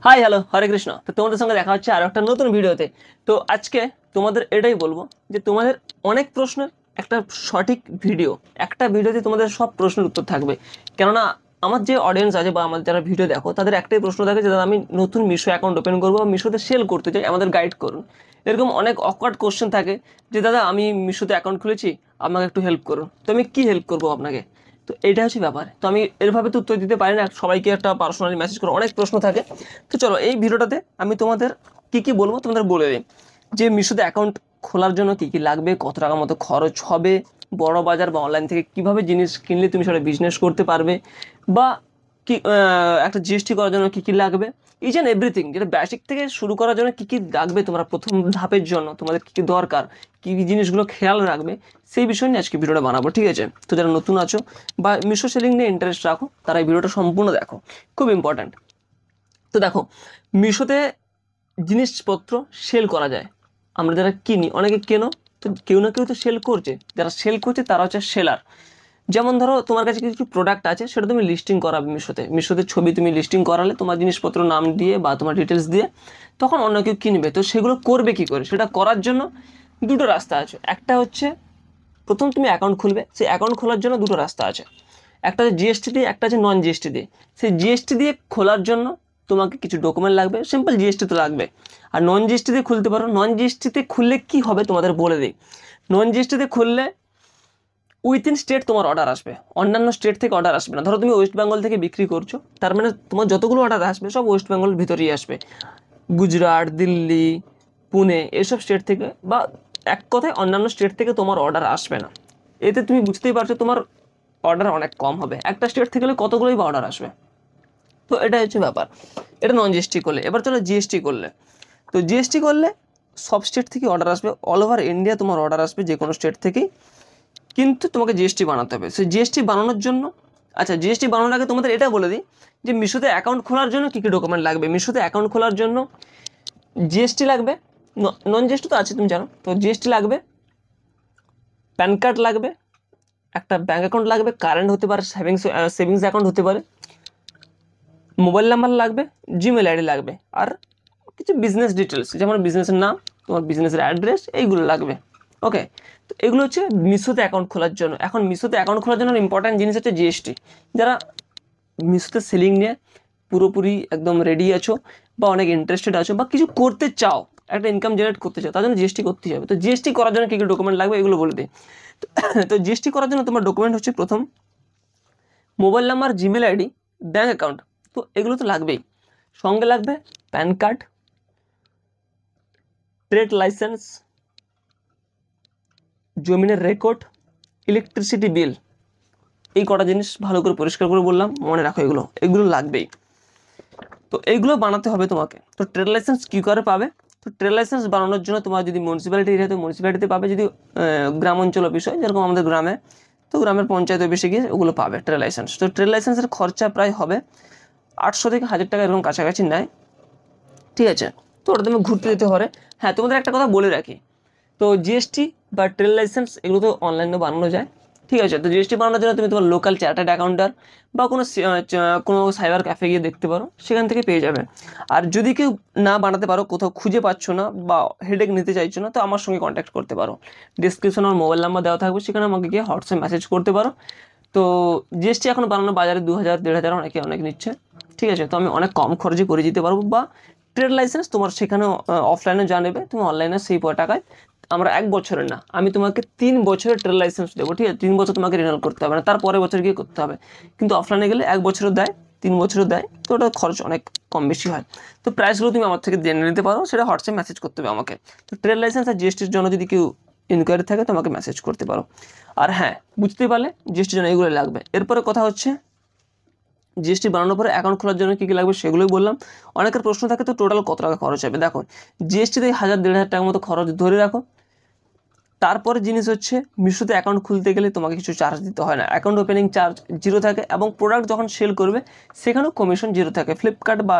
Hi hello হরে কৃষ্ণ। তো তোমাদের সঙ্গে দেখা হচ্ছে আরো একটা নতুন ভিডিওতে। তো আজকে তোমাদের এটাই বলবো যে তোমাদের অনেক প্রশ্নের একটা সঠিক ভিডিও, একটা ভিডিওতে তোমাদের সব প্রশ্নের উত্তর থাকবে। কেননা আমার যে অডিয়েন্স আছে বা আমার যারা ভিডিও দেখো তাদের একটাই প্রশ্ন থাকে যে দাদা আমি নতুন মিশো অ্যাকাউন্ট ওপেন করবো বা মিশোতে সেল করতে চাই, আমাদের গাইড করুন। এরকম অনেক অকওয়ার্ড কোশ্চেন থাকে যে দাদা আমি মিশোতে অ্যাকাউন্ট খুলেছি, আমাকে একটু হেল্প করুন। তো আমি কী হেল্প করবো আপনাকে? তো এটা হচ্ছে ব্যাপার। তো আমি এরভাবে তো উত্তর দিতে পারি না, সবাইকে একটা পার্সোনালি মেসেজ করে অনেক প্রশ্ন থাকে। তো চলো এই ভিডিওটাতে আমি তোমাদের কি কি বলবো তোমাদের বলে দিই। যে মিশোতে অ্যাকাউন্ট খোলার জন্য কি কি লাগবে, কত টাকা মতো খরচ হবে, বড় বাজার বা অনলাইন থেকে কিভাবে জিনিস কিনলে তুমি সেটা বিজনেস করতে পারবে, বা কি একটা জিএসটি করার জন্য কি কি লাগবে, ইচ অ্যান্ড এভরিথিং, যেটা বেসিক থেকে শুরু করার জন্য কি কি লাগবে, তোমরা প্রথম ধাপের জন্য তোমাদের কি কি দরকার, কি কি জিনিসগুলো খেয়াল রাখবে, সেই বিষয় নিয়ে আজকে ভিডিওটা বানাবো। ঠিক আছে? তো যারা নতুন আছো বা মিশো সেলিং নিয়ে ইন্টারেস্ট রাখো তারা এই ভিডিওটা সম্পূর্ণ দেখো, খুব ইম্পর্ট্যান্ট। তো দেখো, মিশোতে জিনিসপত্র সেল করা যায়। আমরা যারা কিনি, অনেকে কেনো, তো কেউ না কেউ তো সেল করছে, যারা সেল করছে তারা হচ্ছে সেলার। যেমন ধরো তোমার কাছে কিছু প্রোডাক্ট আছে, সেটা তুমি লিস্টিং করাবে মিশোতে, মিশোতে ছবি তুমি লিস্টিং করালে তোমার জিনিসপত্র নাম দিয়ে বা তোমার ডিটেলস দিয়ে, তখন অন্য কেউ কিনবে। তো সেগুলো করবে কি করে? সেটা করার জন্য দুটো রাস্তা আছে। একটা হচ্ছে প্রথম তুমি অ্যাকাউন্ট খুলবে, সেই অ্যাকাউন্ট খোলার জন্য দুটো রাস্তা আছে। একটা হচ্ছে জিএসটি দিয়ে, একটা হচ্ছে নন জিএসটি দিয়ে। সেই জিএসটি দিয়ে খোলার জন্য তোমাকে কিছু ডকুমেন্ট লাগবে, সিম্পল জিএসটি তো লাগবে। আর নন জিএসটি দিয়ে খুলতে পারো। নন জিএসটিতে খুললে কি হবে তোমাদের বলে দিই। নন জিএসটিতে খুললে উইথিন স্টেট তোমার অর্ডার আসবে, অন্যান্য স্টেট থেকে অর্ডার আসবে না। ধরো তুমি ওয়েস্ট বেঙ্গল থেকে বিক্রি করছো, তার মানে তোমার যতগুলো অর্ডার আসবে সব ওয়েস্ট বেঙ্গলের ভিতরেই আসবে। গুজরাট, দিল্লি, পুনে এসব স্টেট থেকে, বা এক কথায় অন্যান্য স্টেট থেকে তোমার অর্ডার আসবে না। এতে তুমি বুঝতেই পারছো তোমার অর্ডার অনেক কম হবে। একটা স্টেট থেকে গেলে কতগুলোই বা অর্ডার আসবে। তো এটা হচ্ছে ব্যাপার। এটা নন জিএসটি করলে। এবার চলো জিএসটি করলে। তো জিএসটি করলে সব স্টেট থেকে অর্ডার আসবে, অল ওভার ইন্ডিয়া তোমার অর্ডার আসবে যে কোনো স্টেট থেকেই। কিন্তু তোমাকে জিএসটি বানাতে হবে। সেই জিএসটি বানানোর জন্য, আচ্ছা জিএসটি বানানোর আগে তোমাদের এটা বলে দিই যে মিশোতে অ্যাকাউন্ট খোলার জন্য কী কী ডকুমেন্ট লাগবে। মিশোতে অ্যাকাউন্ট খোলার জন্য জিএসটি লাগবে, নন জিএসটি তো আছে তুমি জানো। তো জিএসটি লাগবে, প্যান কার্ড লাগবে, একটা ব্যাঙ্ক অ্যাকাউন্ট লাগবে, কারেন্ট হতে পারে, সেভিংস অ্যাকাউন্ট হতে পারে, মোবাইল নাম্বার লাগবে, জিমেল আইডি লাগবে, আর কিছু বিজনেস ডিটেলস যেমন বিজনেসের নাম, তোমার বিজনেসের অ্যাড্রেস, এইগুলো লাগবে। ওকে? তো এগুলো হচ্ছে মিশোতে অ্যাকাউন্ট খোলার জন্য। এখন মিশোতে অ্যাকাউন্ট খোলার জন্য ইম্পর্ট্যান্ট জিনিস হচ্ছে জিএসটি। যারা মিশোতে সেলিং নিয়ে পুরোপুরি একদম রেডি আছো, বা অনেক ইন্টারেস্টেড আছো, বা কিছু করতে চাও, একটা ইনকাম জেনারেট করতে চাও, তার জন্য জিএসটি করতেই হবে। তো জিএসটি করার জন্য কী কী ডকুমেন্ট লাগবে এগুলো বলে দিই। তো জিএসটি করার জন্য তোমার ডকুমেন্ট হচ্ছে প্রথম mobile number, Gmail ID, bank account. তো এগুলো তো লাগবেই। সঙ্গে লাগবে প্যান কার্ড, ট্রেড লাইসেন্স, জমিনের রেকর্ড, ইলেকট্রিসিটি বিল। এই কটা জিনিস ভালো করে পরিষ্কার করে বললাম, মনে রাখো এগুলো এগুলো লাগবেই। তো এইগুলো বানাতে হবে তোমাকে। তো ট্রেড লাইসেন্স কী করে পাবে? তো ট্রেড লাইসেন্স বানানোর জন্য তোমার যদি মিউনিসিপ্যালিটি এরিয়াতে মিউনিসিপ্যালিটিতে পাবে, যদি গ্রাম অঞ্চল অফিস হয় যেরকম আমাদের গ্রামে, তো গ্রামের পঞ্চায়েত অফিসে গিয়ে ওগুলো পাবে ট্রেড লাইসেন্স। তো ট্রেড লাইসেন্সের খরচা প্রায় হবে 800 থেকে 1000 টাকা, এরকম কাছাকাছি নেয়। ঠিক আছে? তো ওটা তুমি ঘুরতে যেতে পারে। হ্যাঁ, তোমাদের একটা কথা বলে রাখি, তো জিএসটি বা ট্রেড লাইসেন্স এগুলো তো অনলাইনে বানানো যায়। ঠিক আছে? তো জিএসটি বানানোর জন্য তুমি তোমার লোকাল চার্টার্ড অ্যাকাউন্টার বা কোনো সাইবার ক্যাফে গিয়ে দেখতে পারো, সেখান থেকে পেয়ে যাবে। আর যদি কেউ না বানাতে পারো, কোথাও খুঁজে পাচ্ছ না বা হেডেক নিতে চাইছো না, তো আমার সঙ্গে কন্ট্যাক্ট করতে পারো। ডিসক্রিপশনে আমার মোবাইল নাম্বার দেওয়া থাকবে, সেখানে আমাকে গিয়ে হোয়াটসঅ্যাপ মেসেজ করতে পারো। তো জিএসটি এখন বানানো বাজারে 2000 1500 অনেক নিচ্ছে। ঠিক আছে? তো আমি অনেক কম খরচে করে দিতে পারবো। বা ট্রেড লাইসেন্স তোমার সেখানে অফলাইনে যা নেবে তুমি অনলাইনে সেই টাকায়, আমরা 1 বছরের না, আমি তোমাকে 3 বছরের ট্রেড লাইসেন্স দেবো। ঠিক আছে? 3 বছর তোমাকে রিনিউয়াল করতে হবে না, তার পরের বছর গিয়ে করতে হবে। কিন্তু অফলাইনে গেলে 1 বছরও দেয়, 3 বছরও দেয়। তো ওটা খরচ অনেক কম বেশি হয়। তো প্রাইসগুলো তুমি আমার থেকে জেনে নিতে পারো, সেটা হোয়াটসঅ্যাপ মেসেজ করতে হবে আমাকে। তো ট্রেড লাইসেন্স আর জিএসটির জন্য যদি কেউ ইনকোয়ারি থাকে তো আমাকে মেসেজ করতে পারো। আর হ্যাঁ, বুঝতেই পারলে জিএসটির জন্য এগুলো লাগবে। এরপরে কথা হচ্ছে জিএসটি বানানোর পরে অ্যাকাউন্ট খোলার জন্য কী কী লাগবে সেগুলোই বললাম। অনেকের প্রশ্ন থাকে তো টোটাল কত টাকা খরচ হবে। দেখো, জিএসটিতে 1000-1500 টাকার মতো খরচ ধরে রাখো। তারপরে জিনিস হচ্ছে মিশোতে অ্যাকাউন্ট খুলতে গেলে তোমাকে কিছু চার্জ দিতে হয় না, অ্যাকাউন্ট ওপেনিং চার্জ 0 থাকে, এবং প্রোডাক্ট যখন সেল করবে সেখানেও কমিশন 0 থাকে। ফ্লিপকার্ট বা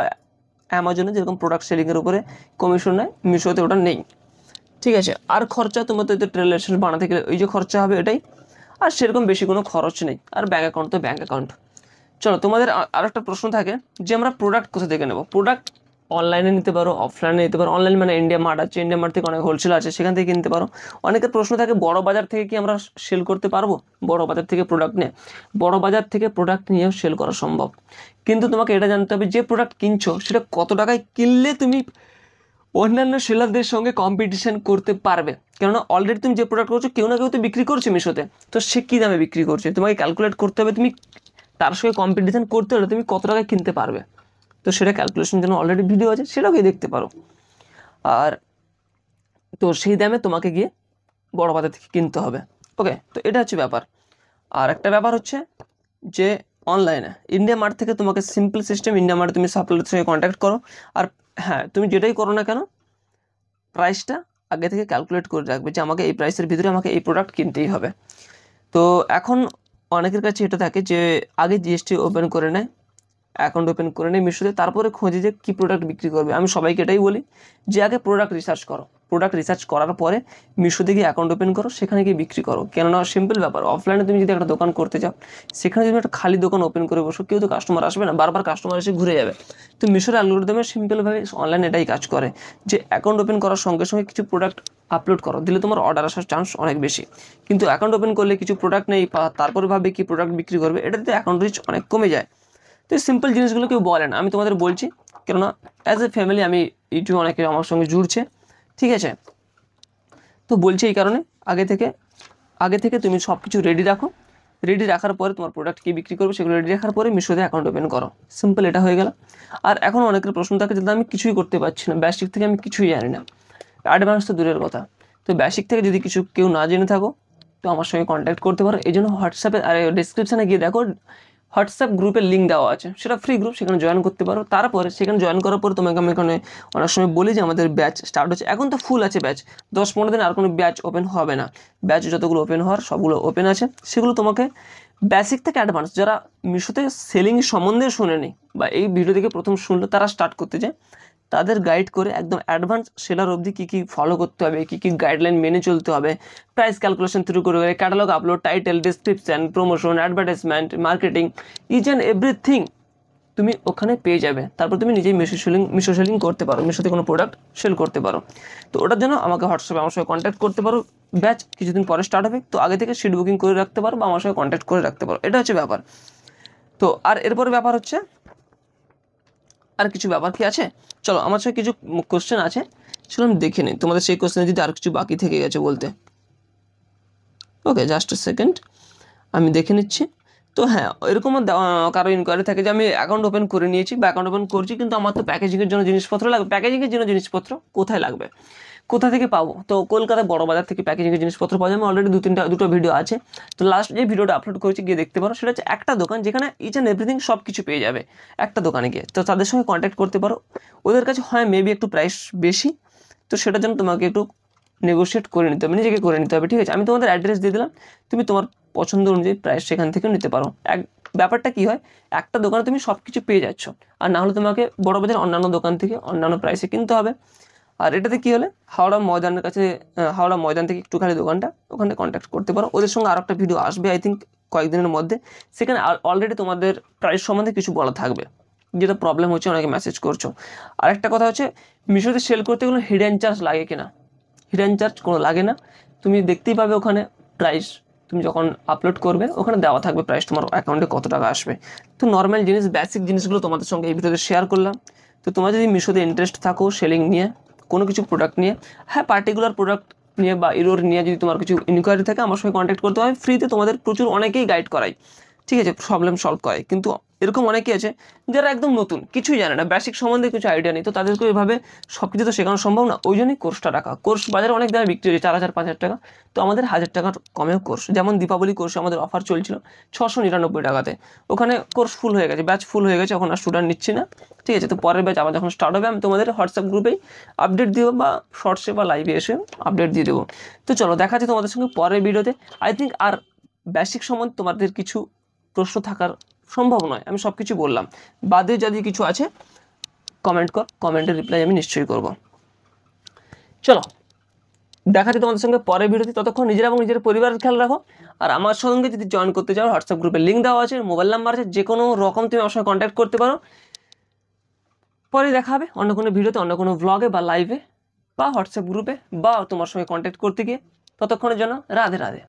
অ্যামাজনে যেরকম প্রোডাক্ট সেলিংয়ের উপরে কমিশন নেয়, মিশোতে ওটা নেই। ঠিক আছে? আর খরচা তোমার তো ট্রেড লাইসেন্স বানাতে গেলে ওই যে খরচা হবে এটাই, আর সেরকম বেশি কোনো খরচ নেই। আর ব্যাঙ্ক অ্যাকাউন্ট তো ব্যাঙ্ক অ্যাকাউন্ট। চলো, তোমাদের আরেকটা প্রশ্ন থাকে যে আমরা প্রোডাক্ট কোথা থেকে নেব। প্রোডাক্ট অনলাইনে নিতে পারো, অফলাইনে নিতে পারো। অনলাইন মানে ইন্ডিয়া মার্ট আছে, ইন্ডিয়া মার্ট থেকে অনেক হোলসেল আছে, সেখান থেকে কিনতে পারো। অনেকের প্রশ্ন থাকে বড় বাজার থেকে কি আমরা সেল করতে পারবো, বড় বাজার থেকে প্রোডাক্ট নিয়ে? বড় বাজার থেকে প্রোডাক্ট নিয়েও সেল করা সম্ভব, কিন্তু তোমাকে এটা জানতে হবে যে প্রোডাক্ট কিনছো সেটা কত টাকায় কিনলে তুমি অন্যান্য সেলারদের সঙ্গে কম্পিটিশন করতে পারবে। কেননা অলরেডি তুমি যে প্রোডাক্ট করছো কেউ না কেউ তো বিক্রি করছে মিশোতে, তো সে কী দামে বিক্রি করছে তোমাকে ক্যালকুলেট করতে হবে। তুমি তার সঙ্গে কম্পিটিশন করতে হলে তুমি কত টাকায় কিনতে পারবে, তো সেটা ক্যালকুলেশন জন্য অলরেডি ভিডিও আছে, সেটাও গিয়ে দেখতে পারো। আর তো সেই দামে তোমাকে গিয়ে বড় বাজার থেকে কিনতে হবে। ওকে, তো এটা হচ্ছে ব্যাপার। আর একটা ব্যাপার হচ্ছে যে অনলাইনে ইন্ডিয়া মার্ট থেকে তোমাকে সিম্পল সিস্টেম, ইন্ডিয়া মার্ট তুমি সাপ্লাইয়ের সঙ্গে কন্ট্যাক্ট করো। আর হ্যাঁ, তুমি যেটাই করো না কেন প্রাইসটা আগে থেকে ক্যালকুলেট করে রাখবে যে আমাকে এই প্রাইসের ভিতরে আমাকে এই প্রোডাক্ট কিনতেই হবে। তো এখন অনেকের কাছে এটা থাকে যে আগে জিএসটি ওপেন করে নেয়, অ্যাকাউন্ট ওপেন করে নেয় মিশোতে, তারপরে খোঁজে যে কী প্রোডাক্ট বিক্রি করবে। আমি সবাইকে এটাই বলি যে আগে প্রোডাক্ট রিসার্চ করো, প্রোডাক্ট রিসার্চ করার পরে মিশোতে গিয়ে অ্যাকাউন্ট ওপেন করো, সেখানে গিয়ে বিক্রি করো। কেননা সিম্পল ব্যাপার, অফলাইনে তুমি যদি একটা দোকান করতে চাও, সেখানে যদি একটা খালি দোকান ওপেন করে বসো, কেউ তো কাস্টমার আসবে না, বারবার কাস্টমার এসে ঘুরে যাবে। তো মিশোর অ্যালগরিদমে সিম্পলভাবে অনলাইনে এটাই কাজ করে যে অ্যাকাউন্ট ওপেন করার সঙ্গে সঙ্গে কিছু প্রোডাক্ট আপলোড করো, দিলে তোমার অর্ডার আসার চান্স অনেক বেশি। কিন্তু অ্যাকাউন্ট ওপেন করলে কিছু প্রোডাক্ট নেই, তারপরে ভাবে কি প্রোডাক্ট বিক্রি করবে, এটাতে অ্যাকাউন্ট রিচ অনেক কমে যায়। তো এই সিম্পল জিনিসগুলো কেউ বলে না, আমি তোমাদের বলছি, কেননা অ্যাজ এ ফ্যামিলি আমি ইউটিউবে অনেকে আমার সঙ্গে জুড়ছে, ঠিক আছে? তো বলছি এই কারণে আগে থেকে তুমি সব কিছু রেডি রাখো, রেডি রাখার পরে তোমার প্রোডাক্ট কী বিক্রি করবে সেগুলো রেডি রাখার পরে মিশোতে অ্যাকাউন্ট ওপেন করো, সিম্পল, এটা হয়ে গেল। আর এখন অনেকের প্রশ্ন থাকে যে আমি কিছুই করতে পারছি না, বেসিক থেকে আমি কিছুই জানি না, অ্যাডভান্স তো দূরের কথা। তো বেসিক থেকে যদি কিছু কেউ না জেনে থাকো তো আমার সঙ্গে কন্ট্যাক্ট করতে পারো। এই জন্য হোয়াটসঅ্যাপে আর ডিসক্রিপশানে গিয়ে দেখো হোয়াটসঅ্যাপ গ্রুপের লিঙ্ক দেওয়া আছে, সেটা ফ্রি গ্রুপ, সেখানে জয়েন করতে পারো। তারপরে সেখানে জয়েন করার পরে তোমাকে আমি এখানে অনেক সময় বলি যে আমাদের ব্যাচ স্টার্ট হচ্ছে, এখন তো ফুল আছে ব্যাচ, 10-15 দিন আর কোনো ব্যাচ ওপেন হবে না। ব্যাচ যতগুলো ওপেন হওয়ার সবগুলো ওপেন আছে, সেগুলো তোমাকে বেসিক থেকে অ্যাডভান্স, যারা মিশোতে সেলিং সম্বন্ধে শোনেনি বা এই ভিডিও থেকে প্রথম শুনলো তারা স্টার্ট করতে চায়, তাদের গাইড করে একদম অ্যাডভান্স সেলার অবধি কী কী ফলো করতে হবে, কী কী গাইডলাইন মেনে চলতে হবে, প্রাইস ক্যালকুলেশন শুরু করে catalogue upload, title, description, promotion, advertisement, marketing, each and everything তুমি ওখানে পেয়ে যাবে। তারপর তুমি নিজেই মিশো সেলিং করতে পারো, মিশোতে কোনো প্রোডাক্ট সেল করতে পারো। তো ওটার জন্য আমাকে হোয়াটসঅ্যাপে আমার সঙ্গে কন্ট্যাক্ট করতে পারো। ব্যাচ কিছুদিন পরে স্টার্ট হবে, তো আগে থেকে সিট বুকিং করে রাখতে পারো বা আমার সঙ্গে কন্ট্যাক্ট করে রাখতে পারো, এটা হচ্ছে ব্যাপার। তো আর এরপরে ব্যাপার হচ্ছে আর কিছু ব্যাপার কি আছে, চলো আমার সঙ্গে কিছু কোশ্চেন আছে সেগুলো আমি দেখে নিই, তোমাদের সেই কোশ্চেনে যদি আর কিছু বাকি থেকে গেছে বলতে। ওকে, জাস্ট এ সেকেন্ড, আমি দেখে নিচ্ছি। তো হ্যাঁ, এরকমও কারো ইনকোয়ারি থাকে যে আমি অ্যাকাউন্ট ওপেন করে নিয়েছি বা অ্যাকাউন্ট ওপেন করছি, কিন্তু আমার তো প্যাকেজিংয়ের জন্য জিনিসপত্র লাগবে। প্যাকেজিংয়ের জন্য জিনিসপত্র কোথায় লাগবে, কোথা থেকে পাবো? তো কলকাতায় বড় বাজার থেকে প্যাকেজিংয়ের জিনিসপত্র পাওয়া যায়। আমি অলরেডি দুটো ভিডিও আছে, তো লাস্ট যে ভিডিওটা আপলোড করেছি গিয়ে দেখতে পারো। সেটা হচ্ছে একটা দোকান যেখানে ইচ অ্যান্ড এভরিথিং সব কিছু পেয়ে যাবে একটা দোকানে গিয়ে। তো তাদের সঙ্গে কন্ট্যাক্ট করতে পারো। ওদের কাছে হয় মেবি একটু প্রাইস বেশি, তো সেটার জন্য তোমাকে একটু নেগোশিয়েট করে নিতে হবে, নিজেকে করে নিতে হবে, ঠিক আছে? আমি তোমাদের অ্যাড্রেস দিয়ে দিলাম, তুমি তোমার পছন্দ অনুযায়ী প্রাইস সেখান থেকেও নিতে পারো। ব্যাপারটা কী হয়, একটা দোকানে তুমি সব কিছু পেয়ে যাচ্ছ, আর না হলে তোমাকে বড় বাজার অন্যান্য দোকান থেকে অন্যান্য প্রাইসে কিনতে হবে। আর এটাতে কী হলে হাওড়া ময়দান থেকে একটু খালি দোকানটা, ওখানে কন্ট্যাক্ট করতে পারো। ওদের সঙ্গে আরও একটা ভিডিও আসবে আই থিঙ্ক কয়েকদিনের মধ্যে, সেখানে অলরেডি তোমাদের প্রাইস সম্বন্ধে কিছু বলা থাকবে, যেটা প্রবলেম হচ্ছে অনেকে মেসেজ করছো। আর একটা কথা হচ্ছে মিশোতে সেল করতে গেলে হিডেন চার্জ লাগে কিনা, হিডেন চার্জ কোনো লাগে না, তুমি দেখতেই পাবে ওখানে প্রাইস, তুমি যখন আপলোড করবে ওখানে দেওয়া থাকবে প্রাইস, তোমার অ্যাকাউন্টে কত টাকা আসবে। তো নর্মাল জিনিস, বেসিক জিনিসগুলো তোমাদের সঙ্গে এই ভিডিওতে শেয়ার করলাম। তো তোমরা যদি মিশোতে ইন্টারেস্ট থাকো সেলিং নিয়ে, কোনো কিছু প্রোডাক্ট নিয়ে, হ্যাঁ পার্টিকুলার প্রোডাক্ট নিয়ে বা ইরোর নিয়ে যদি তোমার কিছু ইনকোয়ারি থাকে আমার সঙ্গে কন্ট্যাক্ট করতে হয়। ফ্রিতে তোমাদের প্রচুর অনেকেই গাইড করাই, ঠিক আছে, প্রবলেম সলভ করে। কিন্তু এরকম অনেকেই আছে যারা একদম নতুন, কিছুই জানে না, বেসিক সম্বন্ধে কিছু আইডিয়া নেই, তো তাদেরকে এভাবে সব কিছু তো শেখানো সম্ভব না। ওই জন্যই কোর্সটা রাখা। কোর্স বাজারে অনেক দামে বিক্রি হচ্ছে, 4,000-5,000 টাকা, তো আমাদের 1,000 টাকার কমেও কোর্স। যেমন দীপাবলি কোর্সে আমাদের অফার চলছিল 699 টাকাতে, ওখানে কোর্স ফুল হয়ে গেছে, ব্যাচ ফুল হয়ে গেছে, এখন আর স্টুডেন্ট নিচ্ছি না, ঠিক আছে? তো পরের ব্যাচ আবার যখন স্টার্ট হবে আমি তোমাদের হোয়াটসঅ্যাপ গ্রুপেই আপডেট দিব বা শর্টসে বা লাইভে এসে আপডেট দিয়ে দেবো। তো চলো দেখা যাচ্ছে তোমাদের সঙ্গে পরের ভিডিওতে। আই থিঙ্ক আর বেসিক সম্বন্ধে তোমাদের কিছু প্রশ্ন থাকার সম্ভব নয়, আমি সব কিছু বললাম। বাদে যদি কিছু আছে কমেন্ট কর, কমেন্টের রিপ্লাই আমি নিশ্চয়ই করব। চলো দেখা যাচ্ছে তোমাদের সঙ্গে পরের ভিডিওতে, ততক্ষণ নিজেরা এবং নিজের পরিবারের খেয়াল রাখো। আর আমার সঙ্গে যদি জয়েন করতে চাও হোয়াটসঅ্যাপ গ্রুপে লিঙ্ক দেওয়া আছে, মোবাইল নাম্বার আছে, যে কোনো রকম তুমি আমার সঙ্গে কন্ট্যাক্ট করতে পারো। পরে দেখা হবে অন্য কোনো ভিডিওতে, অন্য কোনো ব্লগে বা লাইভে বা হোয়াটসঅ্যাপ গ্রুপে বা তোমার সঙ্গে কন্ট্যাক্ট করতে গিয়ে। ততক্ষণের জন্য রাধে রাধে।